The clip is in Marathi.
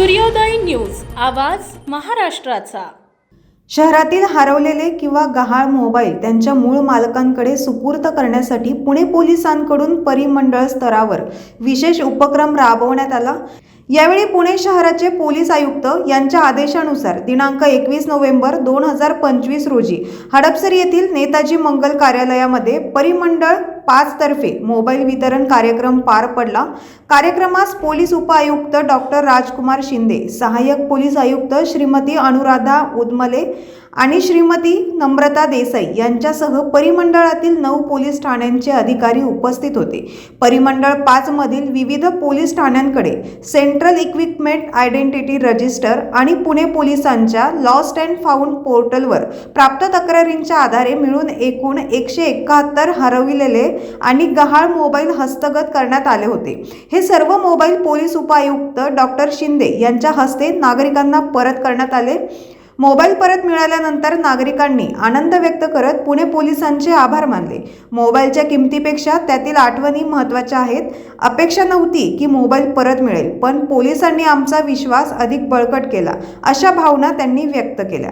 सूर्योदय न्यूज, आवाज महाराष्ट्राचा। शहरातील हरवलेले किंवा गहाळ मोबाईल त्यांच्या मूळ मालकांकडे सुपूर्द करण्यासाठी पुणे पोलिसांकडून परिमंडळ स्तरावर विशेष उपक्रम राबवण्यात आला। यावेळी पुणे शहराचे पोलीस आयुक्त यांच्या आदेशानुसार दिनांक 21 नोव्हेंबर 2025 रोजी हडपसर येथील नेताजी मंगल कार्यालयामध्ये परिमंडळ 5 तर्फे मोबाईल वितरण कार्यक्रम पार पडला। कार्यक्रमास पोलीस उपायुक्त डॉक्टर राजकुमार शिंदे, सहाय्यक पोलीस आयुक्त श्रीमती अनुराधा उदमले आणि श्रीमती नम्रता देसाई यांच्यासह परिमंडळातील 9 पोलीस ठाण्यांचे अधिकारी उपस्थित होते। परिमंडळ 5 मधील विविध पोलीस ठाण्यांकडे सेंट्रल इक्विपमेंट आयडेंटिटी रजिस्टर आणि पुणे पोलिसांच्या लॉस्ट अँड फाउंड पोर्टलवर प्राप्त तक्रारींच्या आधारे मिळून एकूण 171 हरविलेले आणि गहाळ मोबाईल हस्तगत करण्यात आले होते। हे सर्व मोबाईल पोलीस उपायुक्त डॉक्टर शिंदे यांच्या हस्ते नागरिकांना परत करण्यात आले। मोबाईल परत मिळाल्यानंतर नागरिकांनी आनंद व्यक्त करत पुणे पोलिसांचे आभार मानले। मोबाईलच्या किमतीपेक्षा त्यातील आठवणी महत्त्वाच्या आहेत। अपेक्षा नव्हती की मोबाईल परत मिळेल, पण पोलिसांनी आमचा विश्वास अधिक बळकट केला, अशा भावना त्यांनी व्यक्त केल्या।